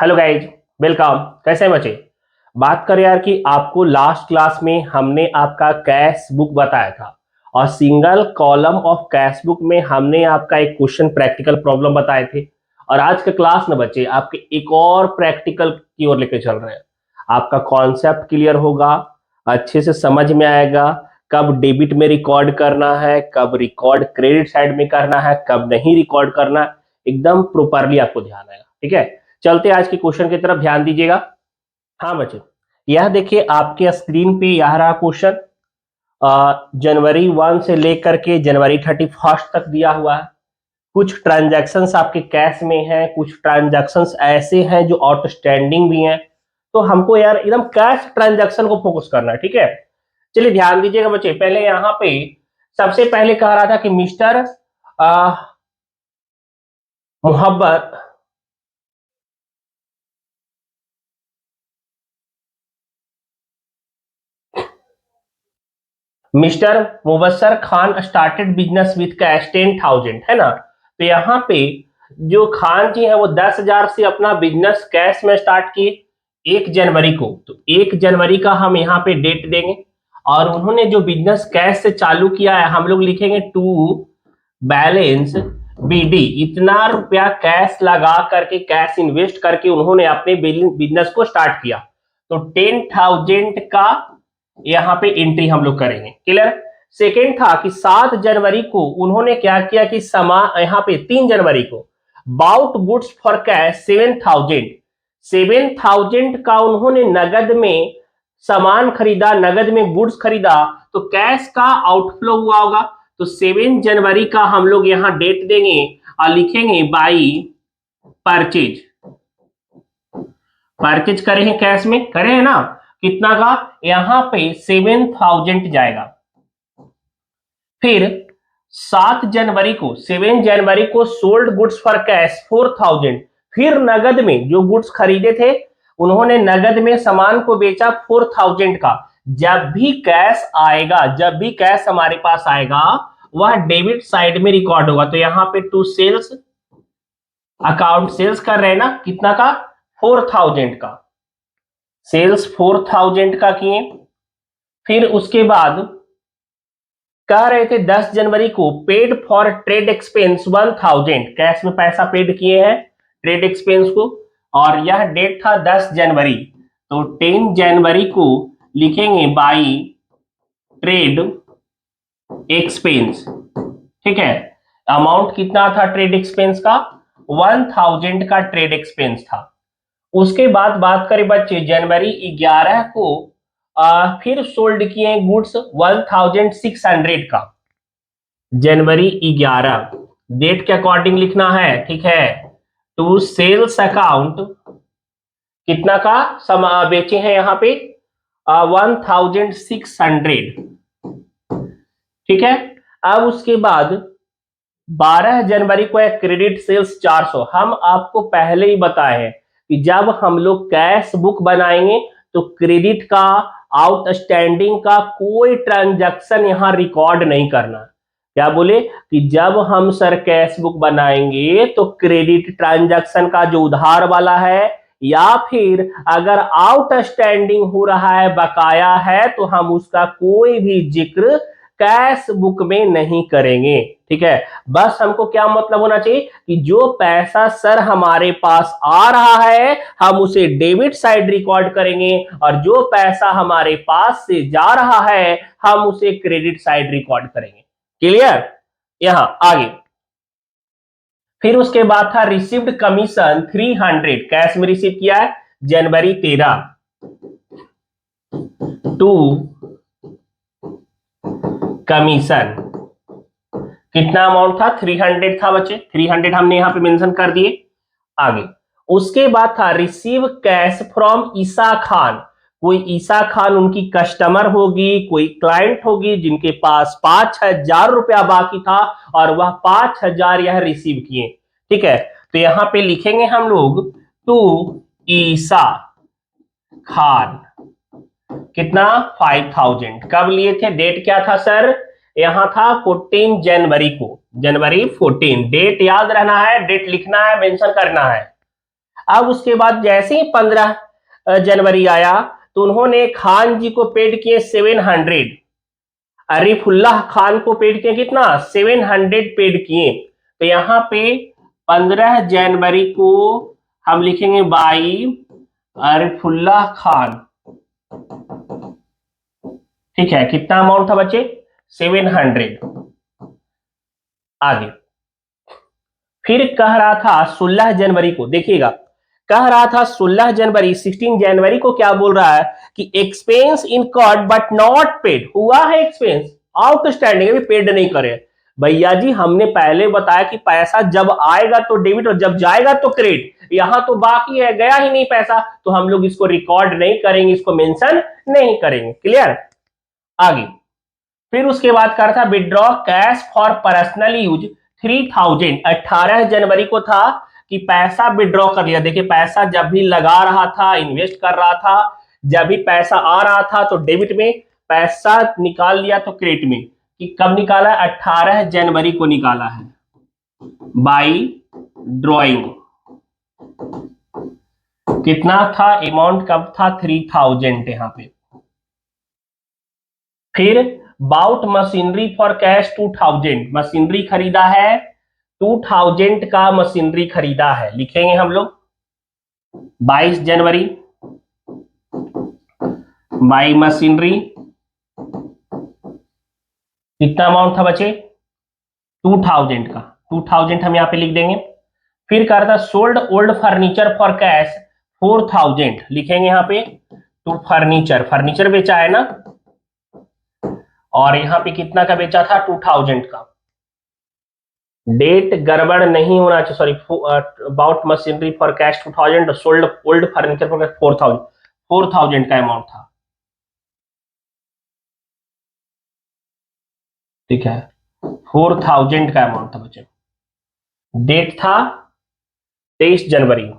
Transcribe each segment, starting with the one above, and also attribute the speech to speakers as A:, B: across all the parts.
A: Hello guys, welcome. कैसे हैं बच्चे? बात करें यार कि आपको लास्ट क्लास में हमने आपका कैश बुक बताया था और single column of cash book में हमने आपका एक क्वेश्चन प्रैक्टिकल प्रॉब्लम बताए थे। और आज का क्लास ना बच्चे आपके एक और प्रैक्टिकल की ओर लेके चल रहे हैं। आपका कॉन्सेप्ट क्लियर होगा, अच्छे से समझ में आएगा कब डेबिट में रिकॉर्ड करना है, कब रिकॉर्ड क्रेडिट साइड में करना है, कब नहीं रिकॉर्ड करना है। एकदम प्रॉपरली आपको ध्यान आएगा। ठीक है, चलते आज के क्वेश्चन की तरफ, ध्यान दीजिएगा। हाँ बच्चे, यह देखिए आपके स्क्रीन पे यह रहा क्वेश्चन। जनवरी 1 से लेकर के जनवरी 31 तक दिया हुआ है। कुछ ट्रांजैक्शंस आपके कैश में हैं, कुछ ट्रांजैक्शंस ऐसे हैं जो आउटस्टैंडिंग भी हैं। तो हमको यार एकदम कैश ट्रांजैक्शन को फोकस करना है। ठीक है, चलिए ध्यान दीजिएगा बच्चे। पहले यहाँ पे सबसे पहले कह रहा था कि mister Mohabbat mister Mubassar Khan started business with cash 10,000, है ना। तो यहाँ पे जो खान जी है वो 10,000 से अपना बिजनेस कैश में स्टार्ट किए 1 जनवरी को। तो 1 जनवरी का हम यहाँ पे डेट देंगे और उन्होंने जो बिजनेस कैश से चालू किया है हम लोग लिखेंगे टू बैलेंस बीडी। इतना रुपया कैश लगा करके, कैश इन्वेस्ट करके उन्होंने अपने बिजनेस को स्टार्ट किया। तो 10,000 का यहाँ पे एंट्री हम लोग करेंगे। क्लियर। सेकेंड था कि 7 जनवरी को उन्होंने क्या किया कि यहाँ पे 3 जनवरी को बाउट गुड्स फॉर कैश 7,000 का उन्होंने नगद में सामान खरीदा, नगद में गुड्स खरीदा। तो कैश का आउटफ्लो हुआ होगा। तो 7 जनवरी का हम लोग यहाँ डेट देंगे और लिखेंगे बाई परचेज। परचेज करे हैं, कैश में करे हैं ना। कितना का? यहां पे 7,000 जाएगा। फिर 7 जनवरी को सोल्ड गुड्स फॉर कैश 4,000। फिर नगद में जो गुड्स खरीदे थे उन्होंने नगद में सामान को बेचा 4,000 का। जब भी कैश आएगा, जब भी कैश हमारे पास आएगा वह डेबिट साइड में रिकॉर्ड होगा। तो यहाँ पे टू सेल्स अकाउंट, सेल्स कर रहे हैं ना, कितना का? 4,000 का। सेल्स 4,000 का किए। फिर उसके बाद कह रहे थे 10 जनवरी को paid for trade expense 1,000, cash में पैसा पेड किए हैं ट्रेड एक्सपेंस को। और यह डेट था 10 जनवरी। तो 10 जनवरी को लिखेंगे बाई ट्रेड एक्सपेंस। ठीक है, अमाउंट कितना था ट्रेड एक्सपेंस का? 1,000 का ट्रेड एक्सपेंस था। उसके बाद बात करें बच्चे जनवरी 11 को फिर सोल्ड किए गुड्स 1,600 का। जनवरी 11 डेट के अकॉर्डिंग लिखना है। ठीक है, टू सेल्स अकाउंट कितना का बेचे हैं यहाँ पे 1,600। ठीक है, अब उसके बाद 12 जनवरी को एक क्रेडिट सेल्स 400। हम आपको पहले ही बताए हैं कि जब हम लोग कैश बुक बनाएंगे तो क्रेडिट का, आउटस्टैंडिंग का कोई ट्रांजैक्शन यहां रिकॉर्ड नहीं करना। क्या बोले कि जब हम सर कैश बुक बनाएंगे तो क्रेडिट ट्रांजैक्शन का जो उधार वाला है या फिर अगर आउटस्टैंडिंग हो रहा है, बकाया है, तो हम उसका कोई भी जिक्र कैश बुक में नहीं करेंगे। ठीक है, बस हमको क्या मतलब होना चाहिए कि जो पैसा सर हमारे पास आ रहा है हम उसे डेबिट साइड रिकॉर्ड करेंगे और जो पैसा हमारे पास से जा रहा है हम उसे क्रेडिट साइड रिकॉर्ड करेंगे। क्लियर। यहां आगे फिर उसके बाद था रिसीव्ड कमीशन 300, कैश में रिसीव किया है जनवरी 13 टू कमीशन। कितना अमाउंट था? 300 था बच्चे। 300 हमने यहां पे मेंशन कर दिए। आगे उसके बाद था रिसीव कैश फ्रॉम ईसा खान। कोई ईसा खान उनकी कस्टमर होगी, कोई क्लाइंट होगी जिनके पास 5,000 रुपया बाकी था और वह 5,000 यह रिसीव किए। ठीक है, तो यहां पे लिखेंगे हम लोग टू ईसा खान। कितना? 5,000। कब लिए थे? डेट क्या था सर? यहां था 14 जनवरी को। जनवरी 14 डेट याद रहना है, डेट लिखना है, मेंशन करना है। अब उसके बाद जैसे ही 15 जनवरी आया तो उन्होंने खान जी को पेड किए 700, अरीफुल्लाह खान को पेड किए कितना 700 पेड किए। तो यहां पे 15 जनवरी को हम लिखेंगे बाई अरीफुल्लाह खान, ठीक है। कितना अमाउंट था बच्चे 700। आगे फिर कह रहा था 16 जनवरी को, देखिएगा कह रहा था 16 जनवरी 16 जनवरी को क्या बोल रहा है कि expense incurred but not paid, हुआ है एक्सपेंस आउटस्टैंडिंग अभी पेड नहीं करे। भैया जी हमने पहले बताया कि पैसा जब आएगा तो डेबिट और जब जाएगा तो क्रेडिट, यहां तो बाकी है, गया ही नहीं पैसा, तो हम लोग इसको रिकॉर्ड नहीं करेंगे, इसको मेंशन नहीं करेंगे। क्लियर। आगे फिर उसके बाद कर था withdraw cash for personal use 3000, 18 जनवरी को था कि पैसा विड्रॉ कर लिया। देखिए पैसा जब भी लगा रहा था, इन्वेस्ट कर रहा था, जब भी पैसा आ रहा था तो डेबिट में, पैसा निकाल लिया तो क्रेडिट में। कि कब निकाला 18 जनवरी को निकाला है बाई ड्रॉइंग। कितना था अमाउंट, कब था 3000 यहां पे। फिर bought machinery for cash 2000, machinery खरीदा है 2000 का मशीनरी खरीदा है, लिखेंगे हम लोग 22 जनवरी बाई मशीनरी। कितना अमाउंट था बचे 2000 का, 2000 हम यहां पे लिख देंगे। फिर कह रहा था sold old furniture for cash 4000, लिखेंगे यहां पे तो फर्नीचर, फर्नीचर बेचा है ना, और यहां पे कितना का बेचा था 2000 का। डेट गड़बड़ नहीं होना चाहिए, sorry about machinery for cash 2000, sold old furniture for cash 4000 का अमाउंट था, ठीक है 4000 का अमाउंट था बच्चे। डेट था 23 जनवरी।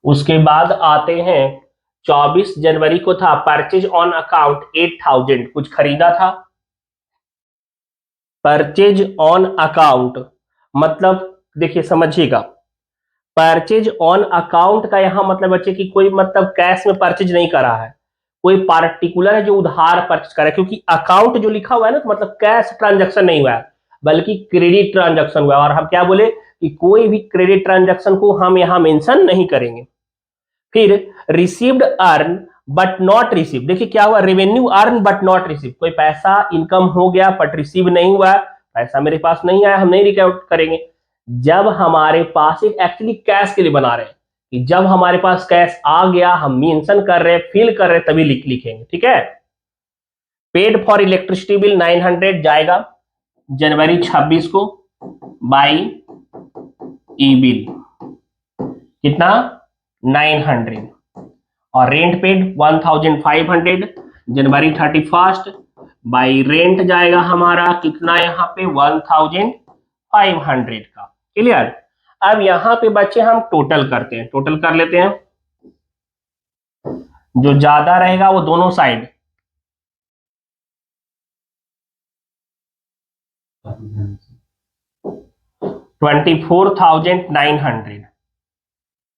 A: उसके बाद आते हैं 24 जनवरी को था परचेज ऑन अकाउंट 8000, कुछ खरीदा था। परचेज ऑन अकाउंट मतलब देखिए समझिएगा, परचेज ऑन अकाउंट का यहां मतलब बच्चे कि कोई मतलब कैश में परचेज नहीं करा है, कोई पार्टिकुलर है जो उधार परचेज करा है, क्योंकि अकाउंट जो लिखा हुआ है ना तो मतलब कैश ट्रांजैक्शन नहीं हुआ है बल्कि क्रेडिट ट्रांजैक्शन हुआ है। और हम क्या बोले कि कोई भी क्रेडिट ट्रांजैक्शन को हम यहां मेंशन नहीं करेंगे। फिर received earn but not receive, देखिए क्या हुआ revenue earn but not receive, कोई पैसा इनकम हो गया बट रिसीव नहीं हुआ, पैसा मेरे पास नहीं आया, हम नहीं रिकॉर्ड करेंगे। जब हमारे पास एक एक्चुअली कैश के लिए बना रहे हैं कि जब हमारे पास कैश आ गया हम मेंशन कर रहे हैं, फिल कर रहे हैं, तभी लिखेंगे, ठीक है। पेड फॉर इलेक्ट्रिसिटी बिल 900 जाएगा जनवरी 26 को बाई ई बिल, कितना 900, और rent paid 1500 January 31 by rent जाएगा हमारा कितना यहाँ पे 1500 का। क्लियर। अब यहाँ पे बच्चे हम टोटल करते हैं, टोटल कर लेते हैं, जो ज्यादा रहेगा वो दोनों साइड 24,900,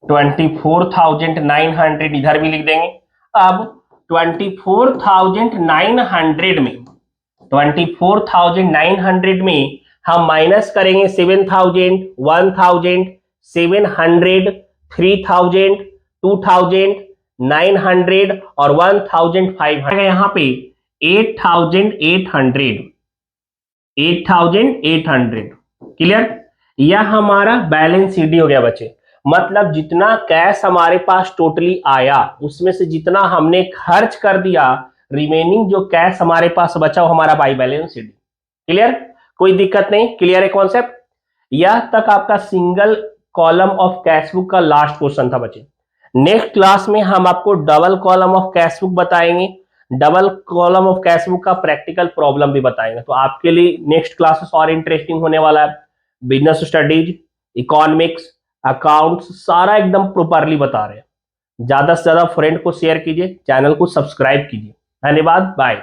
A: 24,900 इधर भी लिख देंगे। अब 24,900 में हम माइनस करेंगे 7,000, 1,000, 700, 3,000, 2,000, 900 और 1,500, यहाँ पे 8,800, 8,800। क्लियर। यह हमारा बैलेंस शीट हो गया बच्चे, मतलब जितना कैश हमारे पास टोटली आया उसमें से जितना हमने खर्च कर दिया, रिमेनिंग जो कैश हमारे पास बचा वो हमारा बाई बैलेंस शीट। क्लियर, कोई दिक्कत नहीं। क्लियर है कॉन्सेप्ट। यह तक आपका single column of cash book का लास्ट क्वेश्चन था बच्चे। नेक्स्ट क्लास में हम आपको double column of cash book बताएंगे, double column of cash book का प्रैक्टिकल प्रॉब्लम भी बताएंगे। तो आपके लिए नेक्स्ट क्लासेस और इंटरेस्टिंग होने वाला है। बिजनेस स्टडीज, इकोनॉमिक्स, अकाउंट्स सारा एकदम प्रॉपरली बता रहे हैं। ज्यादा से ज्यादा फ्रेंड को शेयर कीजिए, चैनल को सब्सक्राइब कीजिए। धन्यवाद, बाय।